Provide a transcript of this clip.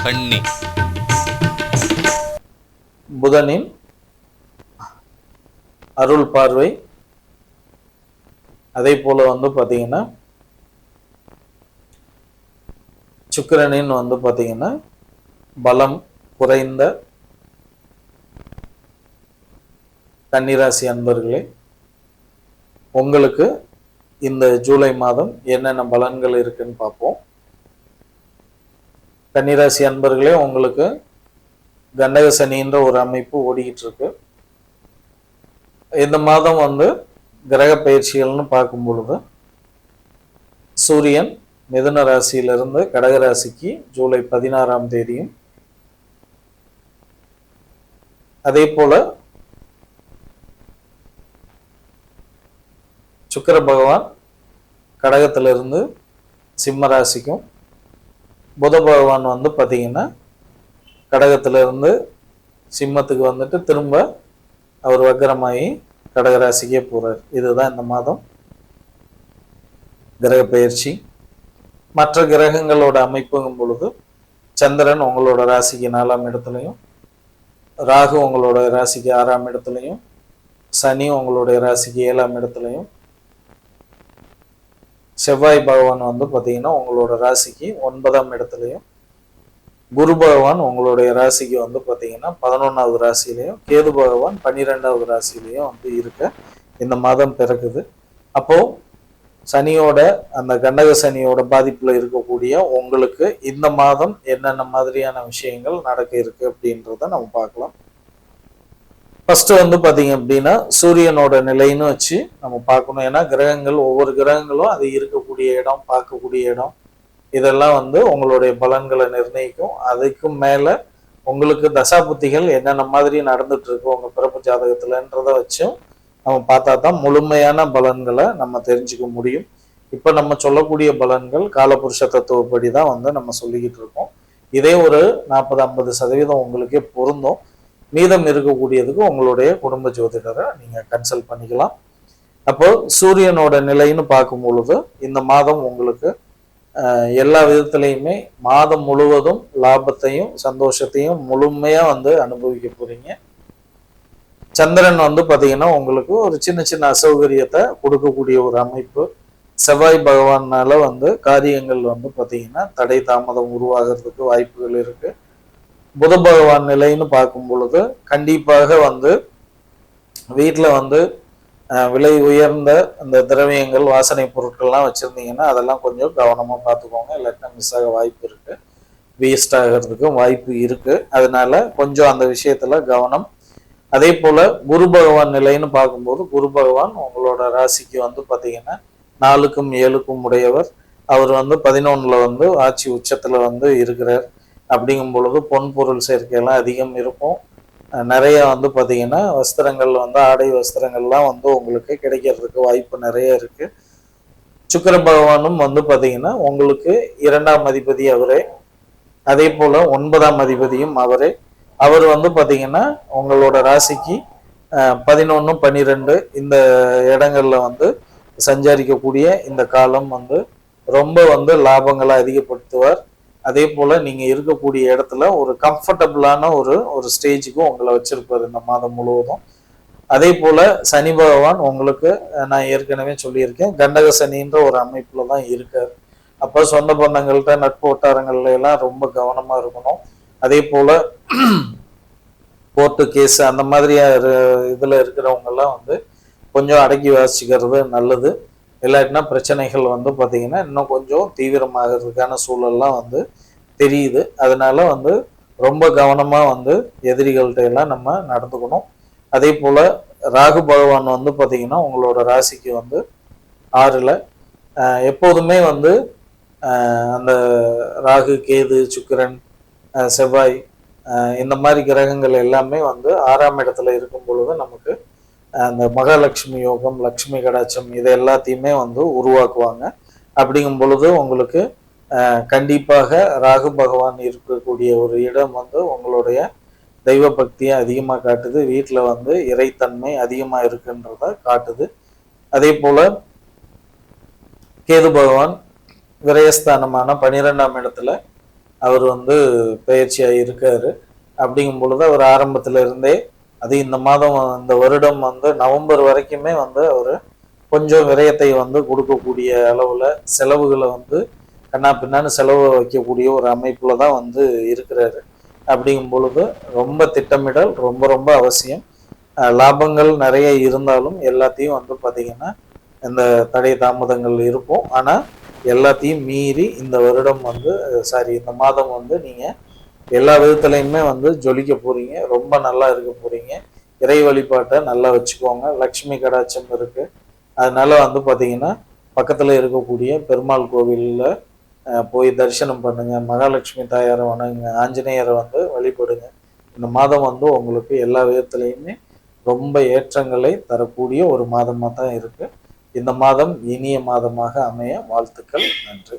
கன்னி. புதனின் அருள் பார்வை, அதே போல பாத்தீங்கன்னா சுக்கிரனின் பாத்தீங்கன்னா பலம் குறைந்த கன்னிராசி அன்பர்களே, உங்களுக்கு இந்த ஜூலை மாதம் என்னென்ன பலன்கள் இருக்குன்னு பார்ப்போம். கன்னிராசி அன்பர்களே, உங்களுக்கு கண்டக சனின்ற ஒரு அமைப்பு ஓடிக்கிட்டு இருக்கு. இந்த மாதம் கிரக பயிற்சிகள்னு பார்க்கும் பொழுது சூரியன் மிதுன ராசியிலிருந்து கடக ராசிக்கு ஜூலை 16ஆம் தேதியும், அதே போல சுக்கிர பகவான் கடகத்திலிருந்து சிம்ம ராசிக்கும், புத பகவான் பார்த்தீங்கன்னா கடகத்திலிருந்து சிம்மத்துக்கு திரும்ப அவர் வக்கரமாகி கடகராசிக்கே போறார். இதுதான் இந்த மாதம் கிரக பயிற்சி. மற்ற கிரகங்களோட அமைப்புங்கும் பொழுது சந்திரன் உங்களோட ராசிக்கு 4ஆம் இடத்துலையும், ராகு உங்களோட ராசிக்கு 6ஆம் இடத்துலையும், சனி உங்களுடைய ராசிக்கு 7ஆம் இடத்துலையும், செவ்வாய் பகவான் பார்த்தீங்கன்னா உங்களோட ராசிக்கு 9ஆம் இடத்துலையும், குரு பகவான் உங்களுடைய ராசிக்கு பார்த்தீங்கன்னா 11ஆவது ராசியிலையும், கேது பகவான் 12ஆவது ராசியிலையும் இருக்க இந்த மாதம் பிறக்குது. அப்போ சனியோட அந்த கண்டக சனியோட பாதிப்புல இருக்கக்கூடிய உங்களுக்கு இந்த மாதம் என்னென்ன மாதிரியான விஷயங்கள் நடக்க இருக்கு அப்படின்றத நம்ம பார்க்கலாம். ஃபர்ஸ்ட் பாத்தீங்க அப்படின்னா சூரியனோட நிலைன்னு வச்சு நம்ம பார்க்கணும். ஏன்னா கிரகங்கள் ஒவ்வொரு கிரகங்களும் அது இருக்கக்கூடிய இடம், பார்க்கக்கூடிய இடம், இதெல்லாம் உங்களுடைய பலன்களை நிர்ணயிக்கும். அதுக்கும் மேல உங்களுக்கு தசாபுத்திகள் என்னென்ன மாதிரி நடந்துட்டு இருக்கு உங்க பிறப்பு ஜாதகத்துலன்றத வச்சும் நம்ம பார்த்தா தான் முழுமையான பலன்களை நம்ம தெரிஞ்சுக்க முடியும். இப்ப நம்ம சொல்லக்கூடிய பலன்கள் காலபுருஷ தத்துவப்படி தான் நம்ம சொல்லிக்கிட்டு இருக்கோம். இதே ஒரு 40-50% உங்களுக்கே பொருந்தும். மீதம் இருக்கக்கூடியதுக்கு உங்களுடைய குடும்ப ஜோதிடரை நீங்க கன்சல்ட் பண்ணிக்கலாம். அப்போ சூரியனோட நிலைன்னு பார்க்கும் பொழுது இந்த மாதம் உங்களுக்கு எல்லா விதத்திலையுமே மாதம் முழுவதும் லாபத்தையும் சந்தோஷத்தையும் முழுமையா அனுபவிக்க போறீங்க. சந்திரன் பாத்தீங்கன்னா உங்களுக்கு ஒரு சின்ன சின்ன அசௌகரியத்தை கொடுக்கக்கூடிய ஒரு அமைப்பு. செவ்வாய் பகவானால காரியங்கள் பாத்தீங்கன்னா தடை தாமதம் உருவாகிறதுக்கு வாய்ப்புகள் இருக்கு. புத பகவான் நிலைன்னு பார்க்கும் பொழுது கண்டிப்பாக வீட்டில் விலை உயர்ந்த அந்த திரவியங்கள் வாசனை பொருட்கள்லாம் வச்சிருந்தீங்கன்னா அதெல்லாம் கொஞ்சம் கவனமா பார்த்துக்கோங்க. இல்லாட்டினா மிஸ் ஆக வாய்ப்பு இருக்கு, வேஸ்ட் ஆகிறதுக்கும் வாய்ப்பு இருக்கு. அதனால கொஞ்சம் அந்த விஷயத்துல கவனம். அதே போல குரு பகவான் நிலைன்னு பார்க்கும்போது குரு பகவான் உங்களோட ராசிக்கு பாத்தீங்கன்னா 4க்கும் 7க்கும் உடையவர். அவர் 11ல ஆட்சி உச்சத்துல இருக்கிறார். அப்படிங்கும் பொழுது பொன் பொருள் சேர்க்கையெல்லாம் அதிகம் இருக்கும். நிறைய பாத்தீங்கன்னா வஸ்திரங்கள் ஆடை வஸ்திரங்கள்லாம் உங்களுக்கு கிடைக்கிறதுக்கு வாய்ப்பு நிறைய இருக்கு. சுக்கிர பகவானும் பாத்தீங்கன்னா உங்களுக்கு 2ஆம் அதிபதி அவரே, அதே போல 9ஆம் அதிபதியும் அவரே. அவர் பாத்தீங்கன்னா உங்களோட ராசிக்கு 11, 12 இந்த இடங்கள்ல சஞ்சாரிக்கக்கூடிய இந்த காலம் ரொம்ப லாபங்களை அதிகப்படுத்துவார். அதே போல நீங்க இருக்கக்கூடிய இடத்துல ஒரு கம்ஃபர்டபுளான ஒரு ஸ்டேஜுக்கும் உங்களை வச்சிருப்பாரு இந்த மாதம் முழுவதும். அதே போல சனி பகவான் உங்களுக்கு நான் ஏற்கனவே சொல்லியிருக்கேன் கண்டக சனின்ற ஒரு அமைப்புல தான் இருக்காரு. அப்ப சொந்த பந்தங்கள்கிட்ட நட்பு வட்டாரங்கள்ல எல்லாம் ரொம்ப கவனமா இருக்கணும். அதே போல கோர்ட்டு கேஸ் அந்த மாதிரியா இதுல இருக்கிறவங்க எல்லாம் கொஞ்சம் அடக்கி வாசிக்கிறது நல்லது. இல்லாட்டினா பிரச்சனைகள் பாத்தீங்கன்னா இன்னும் கொஞ்சம் தீவிரமாகிறதுக்கான சூழல்லாம் தெரியுது. அதனால ரொம்ப கவனமா எதிரிகள்கிட்ட எல்லாம் நம்ம நடந்துக்கணும். அதே போல ராகு பகவான் பாத்தீங்கன்னா உங்களோட ராசிக்கு 6ல எப்போதுமே அந்த ராகு, கேது, சுக்கிரன், செவ்வாய் இந்த மாதிரி கிரகங்கள் எல்லாமே 6ஆம் இடத்துல இருக்கும் பொழுது நமக்கு அந்த மகாலட்சுமி யோகம், லட்சுமி கடாட்சம் இதை எல்லாத்தையுமே உருவாக்குவாங்க. அப்படிங்கும் பொழுது உங்களுக்கு கண்டிப்பாக ராகு பகவான் இருக்கக்கூடிய ஒரு இடம் உங்களுடைய தெய்வ பக்தியை அதிகமாக காட்டுது. வீட்டில் இறைத்தன்மை அதிகமாக இருக்குன்றத காட்டுது. அதே போல கேது பகவான் விரயஸ்தானமான 12ஆம் இடத்துல அவர் வந்து பயிற்சியாக இருக்காரு. அப்படிங்கும் பொழுது அவர் ஆரம்பத்துல இருந்தே அது இந்த மாதம் இந்த வருடம் வந்து நவம்பர் வரைக்குமே வந்து அவர் கொஞ்சம் விரயத்தை வந்து கொடுக்கக்கூடிய அளவுல செலவுகளை வந்து கண்ணா பின்னான்னு செலவு வைக்கக்கூடிய ஒரு அமைப்புல தான் வந்து இருக்கிறாரு. அப்படிங்கும் பொழுது ரொம்ப திட்டமிடல் ரொம்ப ரொம்ப அவசியம். லாபங்கள் நிறைய இருந்தாலும் எல்லாத்தையும் வந்து பார்த்தீங்கன்னா இந்த தடை தாமதங்கள் இருக்கும். ஆனால் எல்லாத்தையும் மீறி இந்த வருடம் வந்து இந்த மாதம் வந்து நீங்கள் எல்லா விதத்துலையுமே வந்து ஜொலிக்க போறீங்க. ரொம்ப நல்லா இருக்க போறீங்க. இறை வழிபாட்டை நல்லா வச்சுக்கோங்க. லக்ஷ்மி கடாட்சம் இருக்கு. அதனால வந்து பார்த்தீங்கன்னா பக்கத்தில் இருக்கக்கூடிய பெருமாள் கோவிலில் போய் தரிசனம் பண்ணுங்க. மகாலட்சுமி தாயாரை வணங்குங்க. ஆஞ்சநேயரை வந்து வழிபடுங்க. இந்த மாதம் வந்து உங்களுக்கு எல்லா விதத்துலையுமே ரொம்ப ஏற்றங்களை தரக்கூடிய ஒரு மாதமாக தான் இருக்கு. இந்த மாதம் இனிய மாதமாக அமைய வாழ்த்துக்கள். நன்றி.